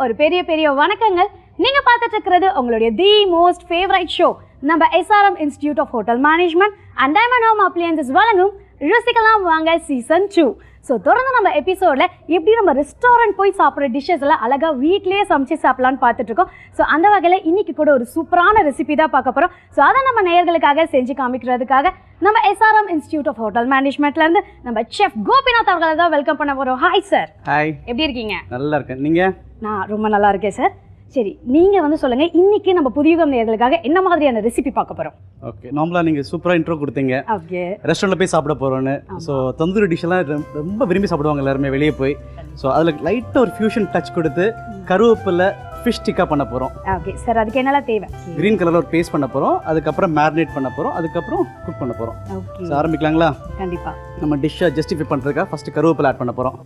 ஒரு பெரிய வணக்கங்கள். நீங்க பார்த்துட்டு இருக்கிறது உங்களுடைய தி மோஸ்ட் ஃபேவரைட் ஷோ நம்ம SRM institute of hotel management and diamond home appliances வழங்கும் ருசிக்கலாம் வாங்க சீசன் 2. ஸோ தொடர்ந்து நம்ம எபிசோடில் எப்படி நம்ம ரெஸ்டாரண்ட் போய் சாப்பிட்ற டிஷ்ஷஸ் எல்லாம் அழகாக வீட்லேயே சமைச்சு சாப்பிட்லான்னு பார்த்துட்டு இருக்கோம். ஸோ அந்த வகையில் இன்னைக்கு கூட ஒரு சூப்பரான ரெசிபி தான் பார்க்க போகிறோம். ஸோ அதை நம்ம நேயர்களுக்காக செஞ்சு காமிக்கிறதுக்காக நம்ம SRM இன்ஸ்டிடியூட் ஆஃப் ஹோட்டல் மேனேஜ்மெண்ட்லேருந்து நம்ம செஃப் கோபிநாத் அவர்களை தான் வெல்கம் பண்ண போகிறோம். Hi sir. ஹாய், எப்படி இருக்கீங்க? நல்லா இருக்கேன். நீங்கள்? நான் ரொம்ப நல்லா இருக்கேன் சார். சரி, நீங்கள் வந்து சொல்லுங்கள், இன்றைக்கி நம்ம புதியுகம் நேயர்களுக்காக என்ன மாதிரியான ரெசிபி பார்க்க போகிறோம்? ஓகே, நார்மலாக நீங்கள் சூப்பராக இன்ட்ரோ கொடுத்தீங்க. ஓகே, ரெஸ்டாரண்ட்டில் போய் சாப்பிட போகிறோன்னு. ஸோ தந்தூரி டிஷ்ஷெல்லாம் ரொம்ப விரும்பி சாப்பிடுவாங்க எல்லாருமே வெளியே போய். ஸோ அதில் லைட்டாக ஒரு ஃபியூஷன் டச் கொடுத்து கருவேப்பிலை ஃபிஷ் டிக்கா பண்ண போகிறோம். ஓகே சார், அதுக்கு என்னெல்லாம் தேவை? க்ரீன் கலரில் ஒரு பேஸ்ட் பண்ண போகிறோம், அதுக்கப்புறம் மேரினேட் பண்ண போகிறோம், அதுக்கப்புறம் குக் பண்ண போகிறோம். ஓகே, ஸோ ஆரம்பிக்கலாங்களா? கண்டிப்பாக. நம்ம டிஷ்ஷை ஜஸ்டிஃபை பண்ணுறதுக்காக ஃபஸ்ட்டு கருவேப்பிலை ஆட் பண்ண போகிறோம்.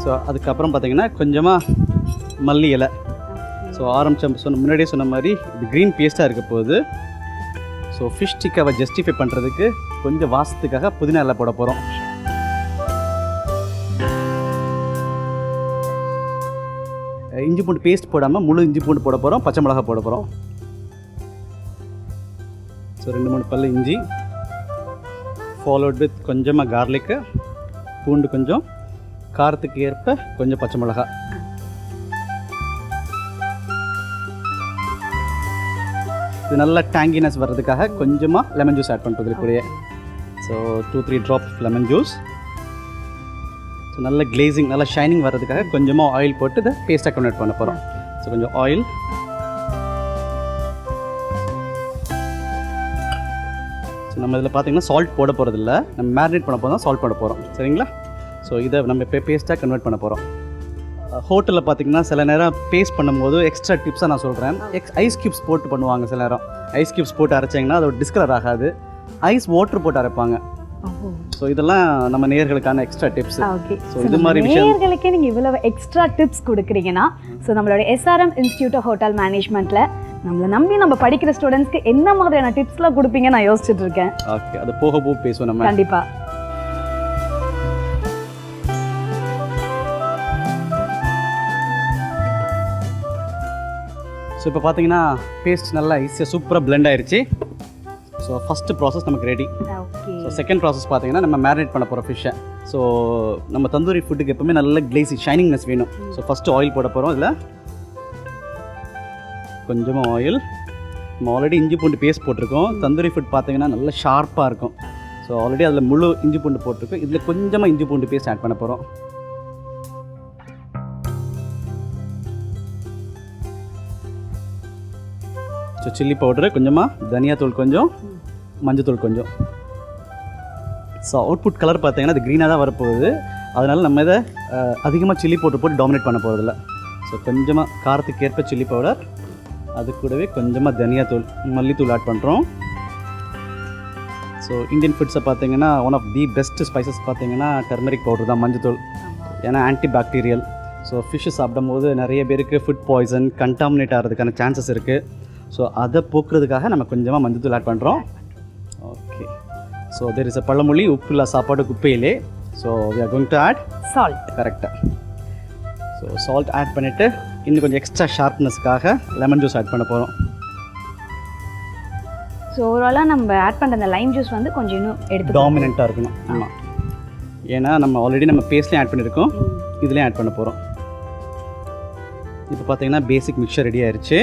ஸோ அதுக்கப்புறம் பார்த்தீங்கன்னா கொஞ்சமாக மல்லி இலை. ஸோ முன்னாடியே சொன்ன மாதிரி இது க்ரீன் பேஸ்ட்டாக இருக்க போகுது. ஸோ ஃபிஷ் டிக்காவை ஜஸ்டிஃபை பண்ணுறதுக்கு கொஞ்சம் வாசத்துக்காக புதினா இலை போட போகிறோம். இஞ்சி பூண்டு பேஸ்ட் போடாமல் முழு இஞ்சி பூண்டு போட போகிறோம், பச்சை மிளகாய் போட போகிறோம். ஸோ 2-3 பல்லு இஞ்சி, ஃபாலோட் வித் கொஞ்சமாக கார்லிக்கு, பூண்டு கொஞ்சம், காரத்துக்கு ஏற்ப கொஞ்சம் பச்சை மிளகாய். இது நல்லா டேங்கினஸ் வர்றதுக்காக கொஞ்சமாக லெமன் ஜூஸ் ஆட் பண்ணுறது கூடயே. So 2-3 drops lemon juice. So நல்ல கிளேசிங், நல்லா ஷைனிங் வர்றதுக்காக கொஞ்சமாக ஆயில் போட்டு இதை பேஸ்ட்டாக கன்வெர்ட் பண்ண போகிறோம். ஸோ கொஞ்சம் ஆயில், ஸோ நம்ம இதில் பார்த்தீங்கன்னா சால்ட் போட போகிறதில்ல, நம்ம மேரினேட் பண்ண போகிறோம், சால்ட் போட போகிறோம். சரிங்களா? ஸோ இதை நம்ம இப்போ பேஸ்ட்டாக கன்வெர்ட் பண்ண போகிறோம். ஹோட்டலில் பார்த்தீங்கன்னா சில நேரம் பேஸ்ட் பண்ணும்போது எக்ஸ்ட்ரா டிப்ஸாக நான் சொல்கிறேன். ஐஸ் க்யூப்ஸ் போட்டு பண்ணுவாங்க. சில நேரம் ஐஸ் க்யூப்ஸ் போட்டு அரைச்சிங்கன்னா அதோட டிஸ்கலர் ஆகாது. ஐஸ் வாட்டர் போட்டு அரைப்பாங்க. ஸோ இதெல்லாம் நம்ம நேயர்களுக்கான எக்ஸ்ட்ரா டிப்ஸ். ஓகே, ஸோ இது மாதிரி நேயர்களுக்கே நீங்கள் இவ்வளவு எக்ஸ்ட்ரா டிப்ஸ் கொடுக்குறீங்கன்னா, ஸோ நம்மளோட SRM இன்ஸ்டிடியூட் ஆஃப் ஹோட்டல் மேனேஜ்மெண்ட்டில் நம்மளை நம்பி நம்ம படிக்கிற ஸ்டூடெண்ட்ஸ்க்கு என்ன மாதிரியான டிப்ஸ்லாம் கொடுப்பீங்க நான் யோசிச்சுட்டு இருக்கேன். ஓகே, அது போக பேசுவோம் நம்ம. கண்டிப்பாக. ஸோ இப்போ பார்த்தீங்கன்னா பேஸ்ட் நல்லா ஈஸியாக சூப்பராக பிளெண்ட் ஆயிடுச்சு. ஸோ ஃபஸ்ட்டு ப்ராசஸ் நமக்கு ரெடி. ஸோ செகண்ட் ப்ராசஸ் பார்த்தீங்கன்னா நம்ம மேரினேட் பண்ண போகிற ஃபிஷ்ஷை. ஸோ நம்ம தந்தூரி ஃபுட்டுக்கு எப்போவுமே நல்ல கிளேசி ஷைனிங்னஸ் வேணும். ஸோ ஃபஸ்ட்டு ஆயில் போட போகிறோம். இதில் கொஞ்சமாக ஆயில். நம்ம ஆல்ரெடி இஞ்சி பூண்டு பேஸ்ட் போட்டிருக்கோம். தந்தூரி ஃபுட் பார்த்தீங்கன்னா நல்லா ஷார்ப்பாக இருக்கும். ஸோ ஆல்ரெடி அதில் முழு இஞ்சி பூண்டு போட்டிருக்கோம். இதில் கொஞ்சமாக இஞ்சி பூண்டு பேஸ்ட் ஆட் பண்ண போகிறோம். ஸோ சில்லி பவுடரு கொஞ்சமாக, தனியாத்தூள் கொஞ்சம், மஞ்சத்தூள் கொஞ்சம். ஸோ அவுட்புட் கலர் பார்த்தீங்கன்னா அது க்ரீனாக தான் வரப்போகுது. அதனால் நம்ம இதை அதிகமாக சில்லி பவுடர் போட்டு டாமினேட் பண்ண போகிறதில்ல. ஸோ கொஞ்சமாக காரத்துக்கு ஏற்ப சில்லி பவுடர், அது கூடவே கொஞ்சமாக தனியாத்தூள், மல்லித்தூள் ஆட் பண்ணுறோம். ஸோ இந்தியன் ஃபுட்ஸை பார்த்தீங்கன்னா one of the best spices பார்த்தீங்கன்னா டர்மரிக் பவுடர் தான், மஞ்சத்தூள். ஏன்னா ஆன்டி பாக்டீரியல். ஸோ ஃபிஷ்ஷு சாப்பிடும் போது நிறைய பேருக்கு ஃபுட் பாய்சன், கண்டாமினேட் ஆகிறதுக்கான சான்சஸ் இருக்குது. ஸோ அதை போக்குறதுக்காக நம்ம கொஞ்சமாக மஞ்சத்தூள் ஆட் பண்ணுறோம். Okay, so there is a பழமொழி, உப்பு இல்லை சாப்பாடு குப்பையிலே. So we are going to add salt. கரெக்டாக. ஸோ சால்ட் ஆட் பண்ணிவிட்டு இன்னும் கொஞ்சம் எக்ஸ்ட்ரா ஷார்ப்னஸ்க்காக லெமன் ஜூஸ் ஆட் பண்ண போகிறோம். ஸோ ஓவராலாக நம்ம ஆட் பண்ணுற அந்த லைம் ஜூஸ் வந்து கொஞ்சம் இன்னும் எடுத்து டாமினண்ட்டாக இருக்கணும். ஆமாம், ஏன்னா நம்ம ஆல்ரெடி நம்ம பேஸ்ட்லேயும் ஆட் பண்ணியிருக்கோம், இதுலேயும் ஆட் பண்ண போகிறோம். இப்போ பார்த்தீங்கன்னா பேசிக் மிக்சர் ரெடி ஆயிடுச்சு.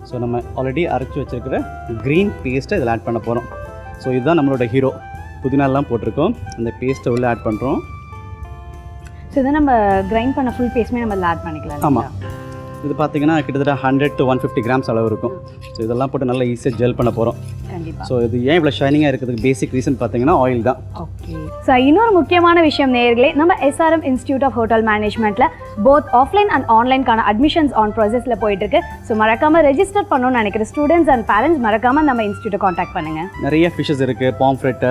ஸோ நம்ம ஆல்ரெடி அரைச்சி வச்சுருக்கிற க்ரீன் பேஸ்ட்டை இதில் ஆட் பண்ண போகிறோம். ஸோ இதுதான் நம்மளோட ஹீரோ. புதினாலாம் போட்டிருக்கோம், அந்த பேஸ்ட்டை உள்ளே ஆட் பண்ணுறோம். ஸோ இதை நம்ம கிரைண்ட் பண்ண ஃபுல் பேஸ்ட்டுமே நம்ம இதில் ஆட் பண்ணிக்கலாம். ஆமாம், இது பார்த்தீங்கன்னா கிட்டத்தட்ட 100 to 150 கிராம்ஸ் அளவு இருக்கும். ஸோ இதெல்லாம் போட்டு நல்லா ஈஸியாக ஜெல் பண்ண போகிறோம். கண்டிப்பாக. ஸோ இது ஏன் இவ்வளோ ஷைனிங்காக இருக்கிறதுக்கு பேசிக் ரீசன் பார்த்தீங்கன்னா ஆயில் தான். ஓகே, ஸோ இன்னொரு முக்கியமான விஷயம் நேயர்களே, நம்ம SRM இன்ஸ்டிடியூட் ஆஃப் ஹோட்டல் மேனேஜ்மெண்ட்டில் போத் ஆஃப்லைன் அண்ட் ஆன்லைனுக்கான அட்மிஷன்ஸ் ஆன் ப்ராசஸில் போயிட்டுருக்கு. ஸோ மறக்காமல் ரெஜிஸ்டர் பண்ணணும்னு நினைக்கிற ஸ்டூடெண்ட்ஸ் அண்ட் பேரண்ட்ஸ் மறக்காமல் நம்ம இன்ஸ்டியூட்டை காண்டாக்ட் பண்ணுங்கள். நிறைய ஃபிஷ்ஷஸ் இருக்குது, பாம்ஃப்ரெட்டு,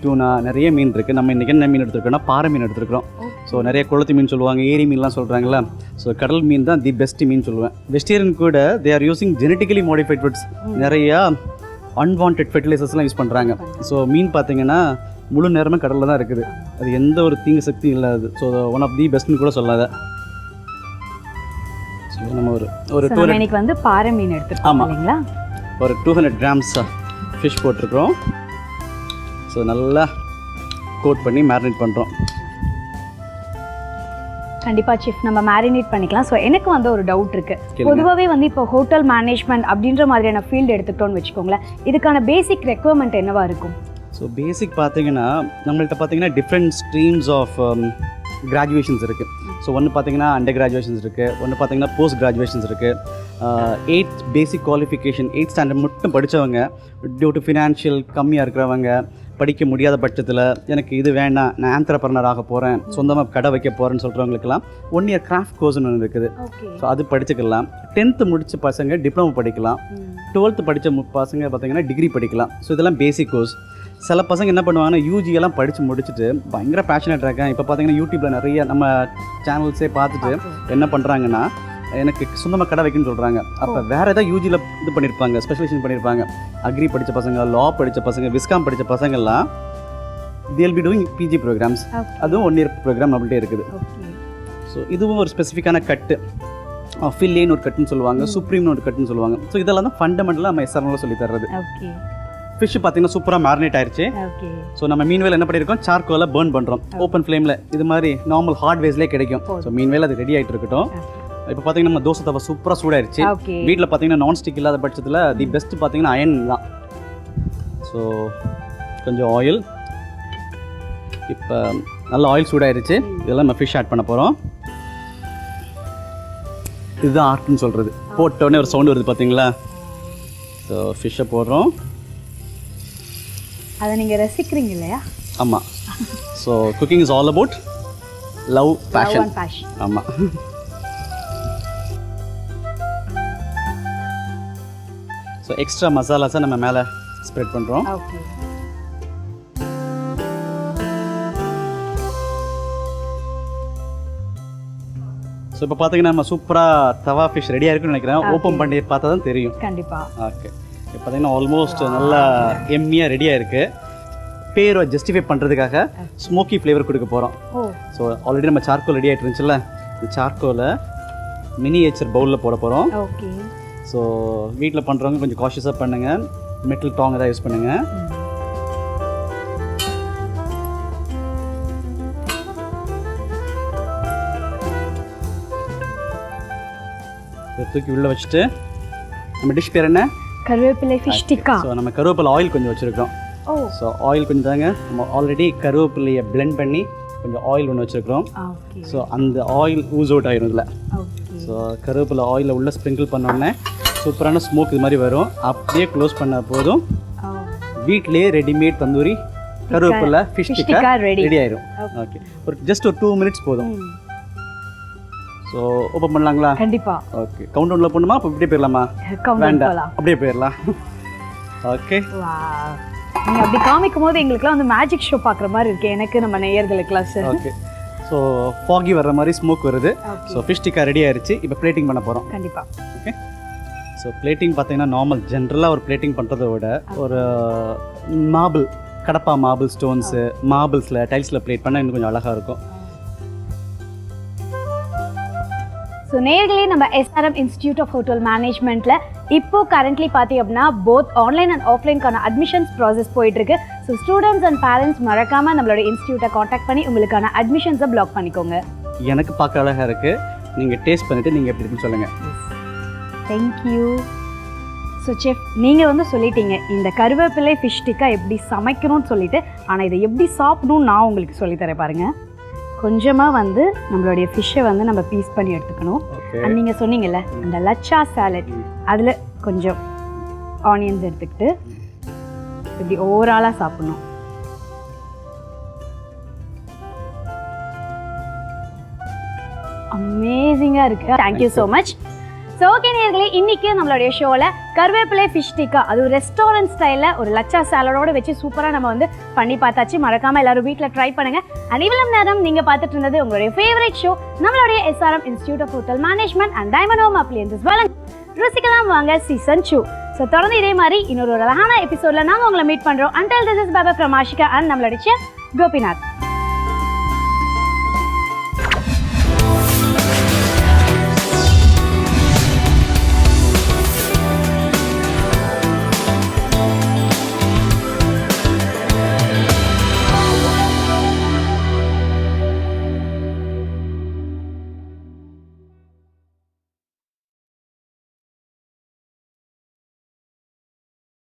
டூனா, நிறைய மீன் இருக்குது. நம்ம இன்றைக்கி என்ன மீன் எடுத்துருக்கோம்னா பாறை மீன் எடுத்துருக்கோம். ஸோ நிறைய குளத்து மீன் சொல்லுவாங்க, ஏரி மீன்லாம் சொல்கிறாங்களா. ஸோ கடல் மீன் தான் தி பெஸ்ட் மீன் சொல்லுவேன். வெஜிடேரியன் கூட they are using genetically modified foods, நிறையா அன்வான்ட் ஃபெர்டிலைசர்ஸ்லாம் யூஸ் பண்ணுறாங்க. ஸோ மீன் பார்த்தீங்கன்னா முழு நேரமே கடலில் தான் இருக்குது. அது எந்த ஒரு தீங்கு சக்தியும் இல்லாது. ஸோ ஒன் ஆஃப் தி பெஸ்ட்னு கூட சொல்லாத. ஸோ நம்ம ஒரு 200 இன்னைக்கு வந்து பாறை மீன் எடுத்துருக்கோம் இல்லைங்களா? ஒரு 200 கிராம்ஸ் ஃபிஷ் போட்டிருக்கிறோம். ஸோ நல்லா கோட் பண்ணி மேரினேட் பண்ணுறோம். கண்டிப்பாக செஃப் நம்ம மேரினேட் பண்ணிக்கலாம். ஸோ எனக்கு வந்து ஒரு டவுட் இருக்குது. பொதுவாகவே வந்து இப்போ ஹோட்டல் மேனேஜ்மெண்ட் அப்படின்ற மாதிரியான ஃபீல்டு எடுத்துக்கிட்டோன்னு வச்சுக்கோங்களேன், இதுக்கான பேசிக் ரெக்குவயர்மெண்ட் என்னவா இருக்கும்? ஸோ பேசிக் பார்த்தீங்கன்னா நம்மள்ட்ட பார்த்தீங்கன்னா டிஃப்ரெண்ட் ஸ்ட்ரீம்ஸ் ஆஃப் கிராஜுவேஷன்ஸ் இருக்குது. ஸோ ஒன்று பார்த்தீங்கன்னா அண்டர் கிராஜுவேஷன்ஸ் இருக்குது, ஒன்று பார்த்தீங்கன்னா போஸ்ட் கிராஜுவேஷன்ஸ் இருக்குது. 8th பேசிக் குவாலிஃபிகேஷன் 8th ஸ்டாண்டர்ட் மட்டும் படித்தவங்க, டியூ டு ஃபினான்ஷியல் கம்மியாக இருக்கிறவங்க, படிக்க முடியாத பட்சத்தில் எனக்கு இது வேண்டாம், நான் ஆந்த்ரப்ரனர் ஆக போகிறேன், சொந்தமாக கடை வைக்க போகிறேன்னு சொல்கிறவங்களுக்கெல்லாம் 1 year கிராஃப்ட் கோர்ஸ்னு ஒன்று இருக்குது. ஸோ அது படிச்சுக்கலாம். 10th முடித்த பசங்க டிப்ளமோ படிக்கலாம். 12th படித்த பசங்க பார்த்தீங்கன்னா டிகிரி படிக்கலாம். ஸோ இதெல்லாம் பேசிக் கோர்ஸ். சில பசங்க என்ன பண்ணுவாங்கன்னா யூஜியெல்லாம் படித்து முடிச்சுட்டு பயங்கர பேஷனேட் இருக்கேன். இப்போ பார்த்தீங்கன்னா யூடியூப்பில் நிறைய நம்ம சேனல்ஸே பார்த்துட்டு என்ன பண்ணுறாங்கன்னா எனக்கு சொந்தமாக கடை வைக்கணும்னு சொல்கிறாங்க. அப்போ வேறு ஏதாவது யூஜியில் இது பண்ணியிருப்பாங்க, ஸ்பெஷலைசேஷன் பண்ணியிருப்பாங்க. அக்ரி படித்த பசங்க, லா படித்த பசங்க, விஸ்காம் படித்த பசங்கள்லாம் they'll be doing PG programs. அதுவும் 1 year ப்ரோக்ராம் நம்மள்கிட்ட இருக்குது. ஸோ இதுவும் ஒரு ஸ்பெசிஃபிக்கான கட்டு, ஃபில்லேன்னு ஒரு கட்டுன்னு சொல்லுவாங்க, சுப்ரீம்னு ஒரு கட்டுன்னு சொல்லுவாங்க. ஸோ இதெல்லாம் தான் ஃபண்டமெண்டலாக நம்ம எஸ்ஆர்எம்ல சொல்லி தர்றது. ஃபிஷ் பார்த்தீங்கன்னா சூப்பராக மேரினேட் ஆயிடுச்சு. ஸோ நம்ம மீன் வேலை என்ன பண்ணியிருக்கோம், சார்கோலை பர்ன் பண்ணுறோம் ஓப்பன் ஃப்ளேமில். இது மாதிரி நார்மல் ஹார்ட் வேஸ்லேயே கிடைக்கும். ஸோ மீன் வேலை அது ரெடி ஆகிட்டு இருக்கட்டும். இப்போ பார்த்தீங்கன்னா நம்ம தோசை தவா சூப்பராக சூடாயிருச்சு. வீட்டில் பார்த்தீங்கன்னா நான்ஸ்டிக் இல்லாத பட்சத்தில் தி பெஸ்ட் பார்த்தீங்கன்னா அயன் தான். ஸோ கொஞ்சம் ஆயில், இப்போ நல்ல ஆயில் சூடாயிருச்சு. இதெல்லாம் நம்ம ஃபிஷ் ஆட் பண்ண போகிறோம். இதுதான் ஆர்ட்னு சொல்கிறது. போட்டோடனே ஒரு சவுண்டு வருது பார்த்தீங்களா? ஸோ ஃபிஷ்ஷை போடுறோம். அதை நீங்கள் ரசிக்கிறீங்க இல்லையா? ஆமாம். So cooking is all about love, passion. ஆமாம். ஸோ எக்ஸ்ட்ரா மசாலாஸை நம்ம மேலே ஸ்ப்ரெட் பண்ணுறோம். ஸோ இப்போ பார்த்தீங்கன்னா நம்ம சூப்பராக தவா ஃபிஷ் ரெடியாக இருக்குன்னு நினைக்கிறேன். ஓப்பன் பண்ணி பார்த்தா தான் தெரியும். கண்டிப்பாக. ஓகே, இப்போ பார்த்தீங்கன்னா ஆல்மோஸ்ட் நல்லா எம்மியாக ரெடியாக இருக்குது. பேரை ஜஸ்டிஃபை பண்ணுறதுக்காக ஸ்மோக்கி ஃப்ளேவர் கொடுக்க போகிறோம். ஸோ ஆல்ரெடி நம்ம சார்கோல் ரெடி ஆகிட்டு இருந்துச்சுல்ல, இந்த சார்கோலை மினியேச்சர் பவுலில் போட போகிறோம். ஸோ வீட்டில் பண்ணுறவங்க கொஞ்சம் காஷியஸாக பண்ணுங்கள். மெட்டல் டாங் தான் யூஸ் பண்ணுங்கள். தூக்கி உள்ளே வச்சுட்டு நம்ம டிஷ் பேர் என்ன, கருவேப்பிலை ஃபிஷ் டிக்கா. ஸோ நம்ம கருவேப்பிலை ஆயில் கொஞ்சம் வச்சுருக்கோம். ஸோ ஆயில் கொஞ்சம் தாங்க. நம்ம ஆல்ரெடி கருவேப்பிலையை பிளெண்ட் பண்ணி கொஞ்சம் ஆயில் ஒன்று வச்சுருக்கிறோம். ஸோ அந்த ஆயில் ஊஸ் அவுட் ஆயிரும் இதில். ஸோ கருவேப்பிலை ஆயிலில் உள்ள ஸ்ப்ரிங்கிள் பண்ணோடனே சூப்பரான ஸ்மோக் இது மாதிரி வரும். அப்படியே க்ளோஸ் பண்ண போதும் வீட்டிலேயே ரெடிமேட் தந்தூரி கருவேப்பிலை ஃபிஷ் டிக்கா ரெடி ஆயிரும். ஓகே, ஒரு ஜஸ்ட் ஒரு 2 minutes போதும். ஸோ ஓப்பன் பண்ணலாங்களா? கண்டிப்பாக. ஓகே, கவுண்ட் டவுனில் போடணுமா? அப்போ இப்படியே போயிடலாமா? வேண்டாம், அப்படியே போயிடலாம். ஓகே, நீங்கள் அப்படி காமிக்கும் போது எங்களுக்குலாம் வந்து மேஜிக் ஷோ பார்க்குற மாதிரி இருக்கு, எனக்கு நம்ம நேயர்களுக்குலாம் சார். ஓகே, ஸோ ஃபாகி வர்ற மாதிரி ஸ்மோக் வருது. ஸோ ஃபிஷ் டிக்கா ரெடி ஆயிடுச்சு. இப்போ பிளேட்டிங் பண்ண போகிறோம். கண்டிப்பாக. ஓகே, ஸோ பிளேட்டிங் பார்த்தீங்கன்னா நார்மல் ஜென்ரலாக ஒரு பிளேட்டிங் பண்ணுறதை விட ஒரு மார்பிள், கடப்பா மார்பிள் ஸ்டோன்ஸு, மார்பிள்ஸில் டைல்ஸில் பிளேட் பண்ணால் இன்னும் கொஞ்சம் அழகாக இருக்கும். ஸோ நேர்களே, நம்ம எஸ்ஆர்எம் இன்ஸ்டிடியூட் ஆஃப் ஹோட்டல் மேனேஜ்மெண்ட்டில் இப்போ கரண்ட்லி பார்த்தீங்க அப்படின்னா போத் ஆன்லைன் அண்ட் ஆஃப்லைனுக்கான அட்மிஷன்ஸ் ப்ராசஸ் போயிட்டுருக்கு. ஸோ ஸ்டூடெண்ட்ஸ் அண்ட் பேரண்ட்ஸ் மறக்காமல் நம்மளோட இன்ஸ்டியூட்டை காண்டாக்ட் பண்ணி உங்களுக்கான அட்மிஷன்ஸை பிளாக் பண்ணிக்கோங்க. எனக்கு பார்க்க அழகாக இருக்குது. நீங்கள் டேஸ்ட் பண்ணிவிட்டு நீங்கள் எப்படி இருக்குன்னு சொல்லுங்கள். தேங்க்யூ. ஸோ செஃப், நீங்கள் வந்து சொல்லிட்டீங்க இந்த கருவேப்பிலை ஃபிஷ் டிக்கா எப்படி சமைக்கணும்னு சொல்லிட்டு, ஆனால் இதை எப்படி சாப்பிடணும்னு நான் உங்களுக்கு சொல்லித்தரேன் பாருங்கள். கொஞ்சமாக வந்து நம்மளுடைய ஃபிஷ்ஷை வந்து நம்ம பீஸ் பண்ணி எடுத்துக்கணும். அண்ட் நீங்கள் சொன்னீங்கல்ல இந்த லச்சா சாலட், அதில் கொஞ்சம் ஆனியன்ஸ் எடுத்துக்கிட்டு இப்படி ஓவராலாக சாப்பிடணும். அமேசிங்காக இருக்குது. Thank you so much. So okay நேயர்களே, இன்றைக்கி நம்மளுடைய ஷோவில் கருவேப்பிலை ஃபிஷ் டிக்கா, அது ஒரு ரெஸ்டாரண்ட் ஸ்டைலில் ஒரு லச்சா சாலடோடு வச்சு சூப்பராக நம்ம வந்து பண்ணி பார்த்தாச்சு. மறக்காமல் எல்லோரும் வீட்டில் ட்ரை பண்ணுங்கள். அண்ட் இவ்வளோ நேரம் நீங்கள் பார்த்துட்டு இருந்தது உங்களுடைய ஃபேவரட் ஷோ, நம்மளுடைய SRM institute of hotel management and diamond home appliances வழங்கும் ருசிக்கலாம் வாங்க சீசன் 2. ஸோ தொடர்ந்து இதே மாதிரி இன்னொரு அழகான எபிசோடில் நாங்கள் உங்களை மீட் பண்ணுறோம். Until this is Baba from Ashika and நம்மளோட chef கோபிநாத்.